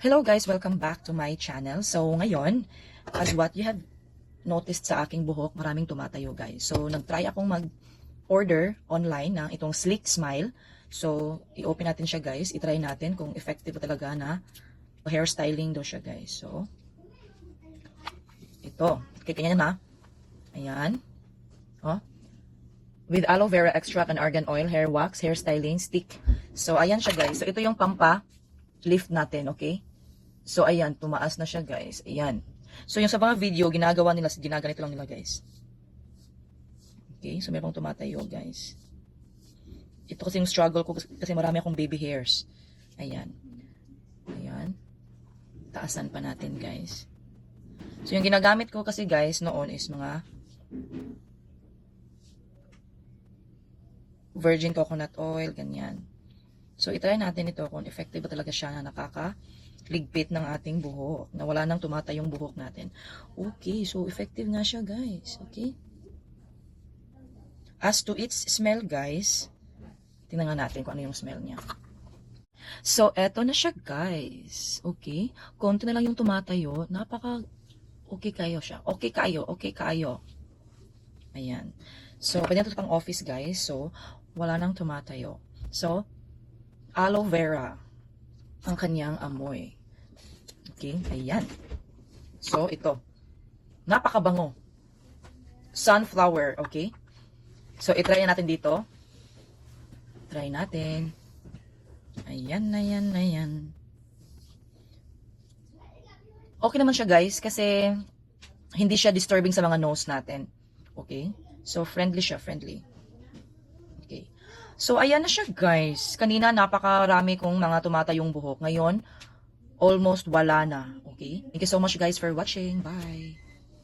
Hello guys, welcome back to my channel. So ngayon, as what you have noticed sa aking buhok, maraming tumatayo guys. So nag-try akong mag-order online ng itong Sleek Smile. So i-open natin siya guys, i-try natin kung effective talaga na hairstyling daw siya guys. So ito, kikanya na. Ayan. Oh. With aloe vera extract and argan oil, hair wax, hair styling stick. So ayan siya guys. So ito yung lift natin, okay? So, ayan, tumaas na siya, guys. Ayan. So, yung sa mga video, ginaganito lang nila, guys. Okay, so meron tumatayo, guys. Ito kasi yung struggle ko kasi marami akong baby hairs. Ayan. Ayan. Taasan pa natin, guys. So, yung ginagamit ko kasi, guys, noon is mga virgin coconut oil, ganyan. So, itry natin ito kung effective ba talaga siya na nakakaligpit ng ating buhok. Na wala nang tumatayong buhok natin. Okay, so effective nga siya guys. Okay. As to its smell guys, tingnan nga natin kung ano yung smell niya. So, eto na siya guys. Okay. Konti na lang yung tumatayo. Okay kayo siya. Okay kayo. Ayan. So, pwede na ito pang office guys. So, wala nang tumatayo. So, aloe vera ang kanyang amoy. Okay, ayan. So, ito. Napakabango. Sunflower, okay? So, itry natin dito. Try natin. Ayan. Okay naman siya, guys, kasi hindi siya disturbing sa mga nose natin. Okay? So, friendly siya, friendly. Okay. So, ayan na siya guys. Kanina napakarami kong mga tumatayong buhok. Ngayon, almost wala na. Okay? Thank you so much guys for watching. Bye!